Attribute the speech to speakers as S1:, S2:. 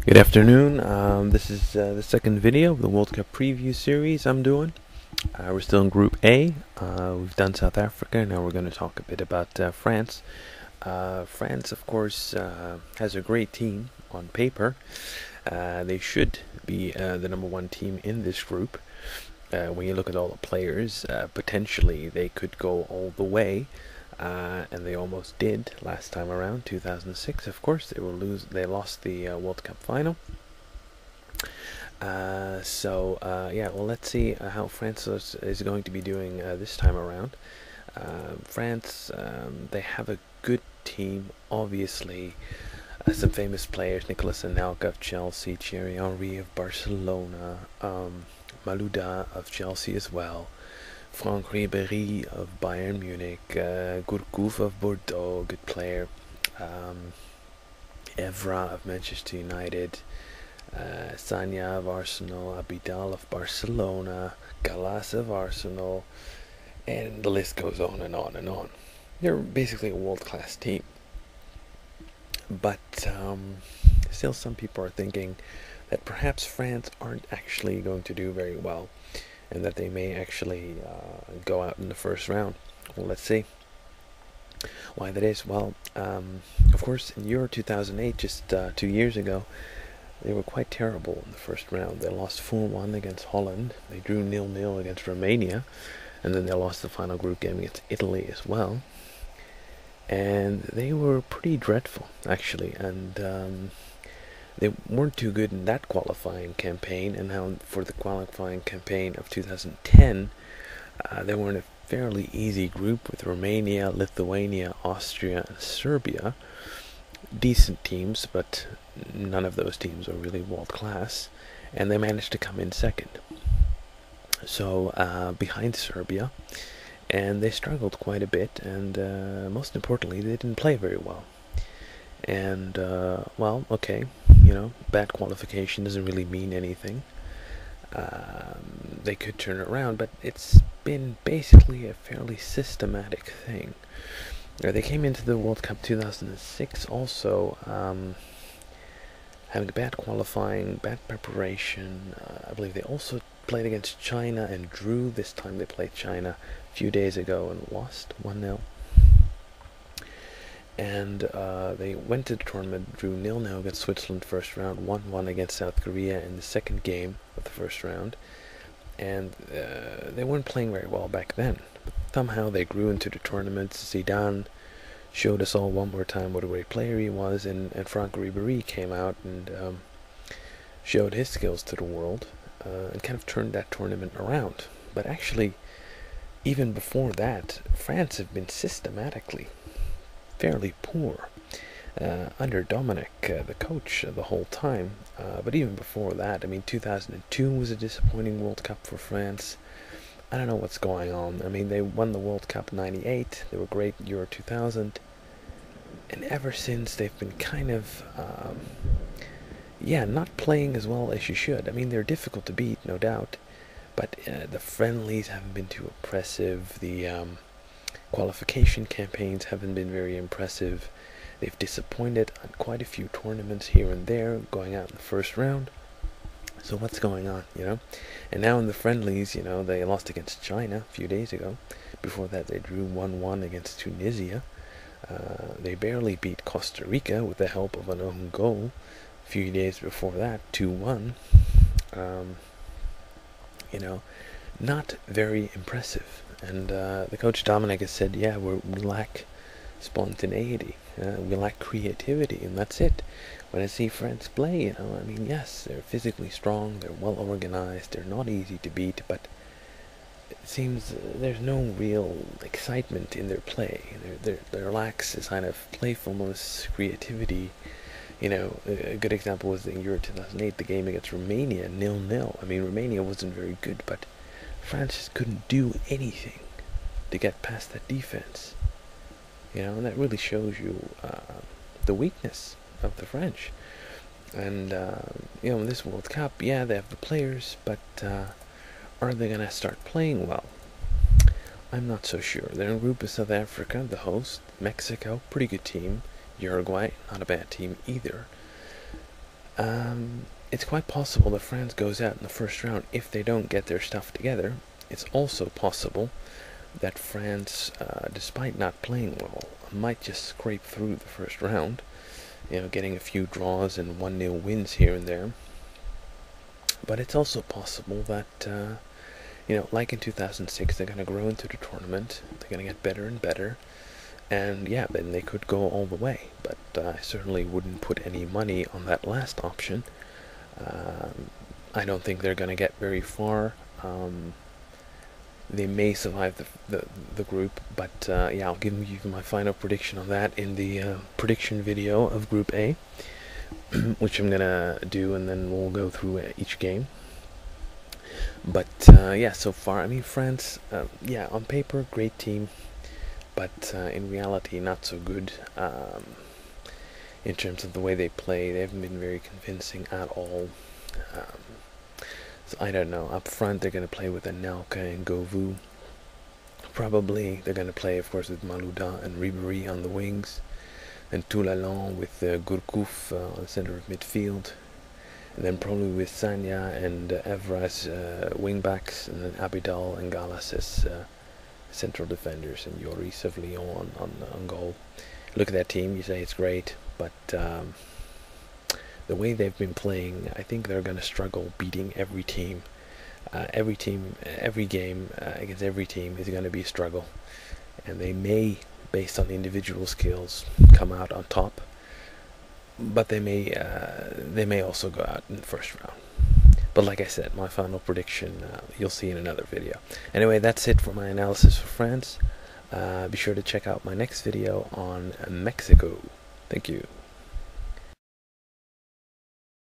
S1: Good afternoon. This is the second video of the World Cup preview series I'm doing. We're still in Group A. We've done South Africa. Now we're going to talk a bit about France. France, of course, has a great team on paper. They should be the number one team in this group. When you look at all the players, potentially they could go all the way. And they almost did last time around, 2006. Of course, They lost the World Cup final. Well, let's see how France is going to be doing this time around. France, they have a good team, obviously. Some famous players: Nicolas Anelka of Chelsea, Thierry Henry of Barcelona, Malouda of Chelsea as well. Franck Ribéry of Bayern Munich, Gourcuff of Bordeaux, good player, Evra of Manchester United, Sagna of Arsenal, Abidal of Barcelona, Gallas of Arsenal, and the list goes on and on and on. They're basically a world-class team. But still some people are thinking that perhaps France aren't actually going to do very well, and that they may actually go out in the first round. Well, let's see why that is. Well, of course, in Euro 2008, just 2 years ago, they were quite terrible in the first round. They lost 4-1 against Holland. They drew 0-0 against Romania, and then they lost the final group game against Italy as well. And they were pretty dreadful, actually, and they weren't too good in that qualifying campaign. And now for the qualifying campaign of 2010, they were in a fairly easy group with Romania, Lithuania, Austria, and Serbia. Decent teams, but none of those teams are really world class, and they managed to come in second. So behind Serbia, and they struggled quite a bit, and most importantly, they didn't play very well. And well, okay, bad qualification doesn't really mean anything. They could turn it around, but it's been basically a fairly systematic thing. They came into the World Cup 2006 also having bad qualifying, bad preparation. I believe they also played against China and drew. This time they played China a few days ago and lost 1-0. And they went to the tournament, drew 0-0 against Switzerland first round, 1-1 against South Korea in the second game of the first round. And they weren't playing very well back then. But somehow they grew into the tournament. Zidane showed us all one more time what a great player he was, and Franck Ribéry came out and showed his skills to the world and kind of turned that tournament around. But actually, even before that, France have been systematically fairly poor under Dominic, the coach, the whole time. But even before that, 2002 was a disappointing World Cup for France. I don't know what's going on. They won the World Cup in '98. They were great in Euro 2000. And ever since, they've been kind of, not playing as well as you should. They're difficult to beat, no doubt. But the friendlies haven't been too impressive. The qualification campaigns haven't been very impressive. They've disappointed on quite a few tournaments here and there, going out in the first round. So what's going on, And now in the friendlies, they lost against China a few days ago. Before that, they drew 1-1 against Tunisia. They barely beat Costa Rica with the help of an own goal. A few days before that, 2-1. Not very impressive. And the coach Dominic has said, we lack spontaneity. We lack creativity, and that's it. When I see France play, yes, they're physically strong, they're well organized, they're not easy to beat, but it seems there's no real excitement in their play. There lacks a kind of playfulness, creativity. A good example was in Euro 2008, the game against Romania, 0-0. Romania wasn't very good, but France just couldn't do anything to get past that defense. And that really shows you the weakness of the French. And in this World Cup, they have the players, but are they going to start playing well? I'm not so sure. They're in a group of South Africa, the host, Mexico, pretty good team, Uruguay, not a bad team either. It's quite possible that France goes out in the first round if they don't get their stuff together. It's also possible that France, despite not playing well, might just scrape through the first round, getting a few draws and 1-0 wins here and there. But it's also possible that, like in 2006, they're going to grow into the tournament, they're going to get better and better, and yeah, then they could go all the way. But I certainly wouldn't put any money on that last option. I don't think they're going to get very far. They may survive the group, but yeah, I'll give you my final prediction on that in the prediction video of Group A, which I'm gonna do, and then we'll go through each game. But yeah, so far, I mean, France, yeah, on paper, great team, but in reality, not so good. In terms of the way they play, they haven't been very convincing at all. So I don't know. Up front, they're going to play with Anelka and Govou. Probably they're going to play, of course, with Malouda and Ribéry on the wings, and Toulalan with Gourcuff on the center of midfield, and then probably with Sagna and Evra as wing-backs, and then Abidal and Gallas as central defenders, and Lloris of Lyon on goal. Look at that team, you say it's great, but the way they've been playing, I think they're going to struggle beating every team. Every game against every team is going to be a struggle, and they may, based on individual skills, come out on top, but they may also go out in the first round. But like I said, my final prediction you'll see in another video. Anyway, that's it for my analysis for France. Be sure to check out my next video on Mexico. Thank you.